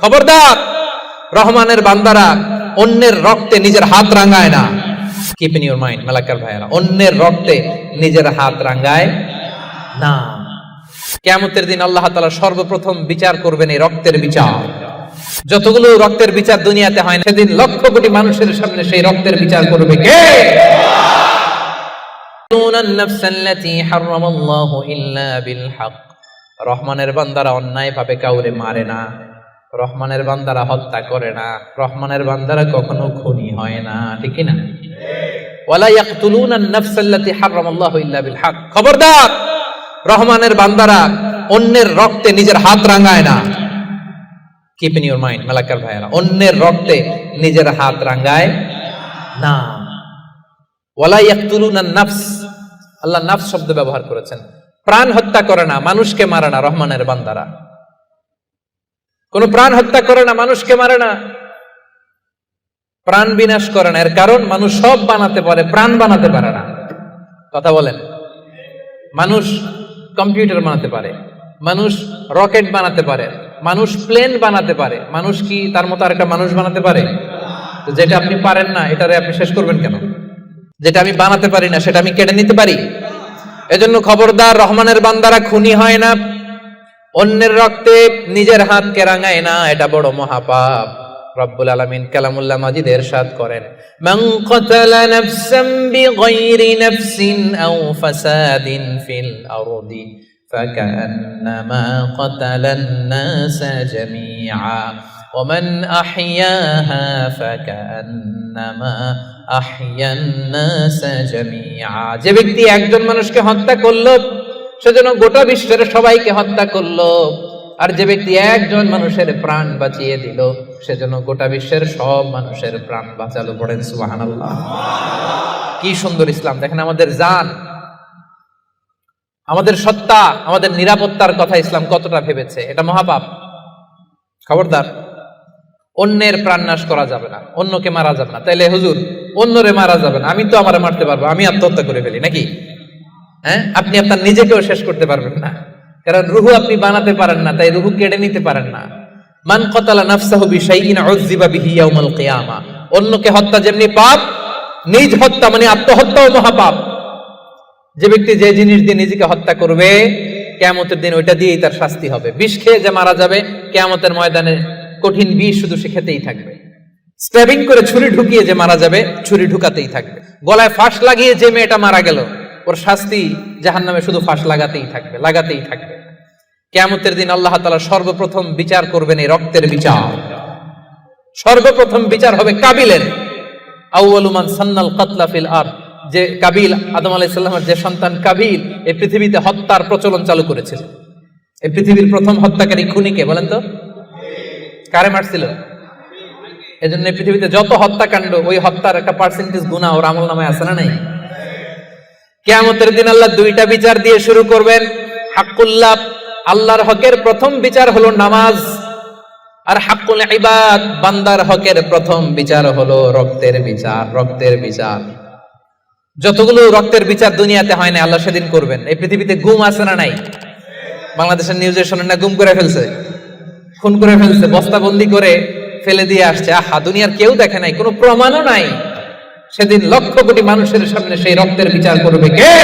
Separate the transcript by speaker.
Speaker 1: খবরদার, রহমানের বান্দারা অন্যের রক্তে নিজের হাত রাঙায় না। Keep in your mind Malakar ভাইয়েরা, অন্যের রক্তে নিজের হাত রাঙায় না। কিয়ামতের দিন আল্লাহ তাআলা সর্বপ্রথম বিচার করবেন এই রক্তের বিচার। যতগুলো রক্তের বিচার দুনিয়াতে হয় না, সেদিন লক্ষ কোটি মানুষের সামনে সেই রক্তের বিচার করবে কে? রহমানের বান্দারা অন্যায় ভাবে কাউরে মারে না, রহমানের বান্দারা হত্যা করে না, রহমানের বান্দারা কখনো খুনি হয় না, ঠিক না? ওয়ালা ইয়াকতুলুনা আন-নাফস আল্লাতী হারামাল্লাহু ইল্লা বিল হক। খবরদার, রহমানের বান্দারা অন্যের রক্তে নিজের হাত রাঙায় না। Keep in your mind Malakar ভাইয়েরা, অন্যের রক্তে নিজের হাত রাঙায় না। ওয়ালা ইয়াকতুলুনা আন-নাফস, আল্লাহ নাফস শব্দ ব্যবহার করেছেন। প্রাণ হত্যা করে না, মানুষকে মারে না রহমানের বান্দারা। কোন প্রাণ হত্যা করে না, মানুষকে মারে না, প্রাণ বিনাশ করে না। এর কারণ মানুষ সব বানাতে পারে, প্রাণ বানাতে পারে না। কথা বলেন। মানুষ কম্পিউটার বানাতে পারে, মানুষ রকেট বানাতে পারে, মানুষ প্লেন বানাতে পারে। মানুষ কি তার মতো আরেকটা মানুষ বানাতে পারে? যেটা আপনি পারেন না, এটারে আপনি শেষ করবেন কেন? যেটা আমি বানাতে পারি না, সেটা আমি কেটে নিতে পারি? এজন্য খবরদার, রহমানের বান্দারা খুনি হয় না, অন্যের রক্তে নিজের হাতকে রাঙায় না, এটা বড় মহাপাপ। রব্বুল আলামিন কালামুল্লাহ মাজিদ ইরশাদ করেন, মান কাতালা নাফসান বিগাইরি নাফসিন আও ফাসাদিন ফিল আরদি ফাকান্নামা কাতালান নাসা জামিআ ওয়া মান আহইয়াহা ফাকান্নামা আহইয়ান নাসা জামিআ। যে ব্যক্তি একজন মানুষকে হত্যা করলো, সেজন্য গোটা বিশ্বের সবাইকে হত্যা করলো। আর যে ব্যক্তি একজন মানুষের প্রাণ বাঁচিয়ে দিল, সেজন্য গোটা বিশ্বের সব মানুষের প্রাণ বাঁচালো। পড়েন সুবহানাল্লাহ। কি সুন্দর ইসলাম! দেখেন, আমাদের জান, আমাদের সত্তা, আমাদের নিরাপত্তার কথা ইসলাম কতটা ভেবেছে। এটা মহাপাপ। খবরদার, অন্যের প্রাণ নাশ করা যাবে না, অন্যকে মারা যাবে না। তাইলে হুজুর, অন্যরে মারা যাবে না, আমি তো আমারে মারতে পারবো, আমি আত্মহত্যা করে ফেলি নাকি? হ্যাঁ, আপনি আপনার নিজেকেও শেষ করতে পারবেন না, কারণ রুহু আপনি বানাতে পারেন না, তাই রুহু কেড়ে নিতে পারেন না। মান কাতালা নাফসাহু বিশাইইন উযযিবা বিহি ইয়াউমাল কিয়ামা। অন্যকে হত্যা যেমনি পাপ, নিজ হত্যা মানে আত্মহত্যাও মহাপাপ। যে ব্যক্তি যে জিনিস দিয়ে নিজেকে হত্যা করবে, কিয়ামতের দিন ওইটা দিয়েই তার শাস্তি হবে। বিষ খেয়ে যে মারা যাবে, কিয়ামতের ময়দানে কঠিন বিষ শুধু সে খেতেই থাকবে। স্ট্যাবিং করে ছুরি ঢুকিয়ে যে মারা যাবে, ছুরি ঢুকাতেই থাকবে। গলায় ফাঁস লাগিয়ে যে মেয়েটা মারা গেল, ওর শাস্তি জাহান্নামে শুধু ফাঁস লাগাতেই থাকবে, লাগাতেই থাকবে। কিয়ামতের দিন আল্লাহ তাআলা সর্বপ্রথম বিচার করবেন এই রক্তের বিচার। সর্বপ্রথম বিচার হবে কাবিলের। আউয়ালু মান সান্নাল কাতলা ফিল আরদ। যে কাবিল, আদম আলাইহিস সালামের যে সন্তান কাবিল, এই পৃথিবীতে হত্যার প্রচলন চালু করেছিল। এই পৃথিবীর প্রথম হত্যাকারী খুনিকে বলেন তো? কারে মারছিল? এজন্য এই পৃথিবীতে যত হত্যাকাণ্ড, ওই হত্যার একটা পার্সেন্টেজ গুনাহ ওর আমলনামায় আছে না নাই? কিয়ামতের দিন আল্লাহ দুইটা বিচার দিয়ে শুরু করবেন। হাক্কুল্লাহ, আল্লাহর হকের প্রথম বিচার হলো নামাজ। আর হাক্কুল ইবাদ, বান্দার হকের প্রথম বিচার হলো রক্তের বিচার। রক্তের বিচার, যতগুলো রক্তের বিচার দুনিয়াতে হয় না, আল্লাহ সেদিন করবেন। এই পৃথিবীতে গুম আছে না নাই? বাংলাদেশের নিউজে শোনেন না, গুম করে ফেলছে, খুন করে ফেলছে, বস্তাবন্দি করে ফেলে দিয়ে আসছে। আহা, দুনিয়ার কেউ দেখে নাই, কোনো প্রমাণও নাই। সেদিন লক্ষ কোটি মানুষের সামনে সেই রক্তের বিচার করবে কে?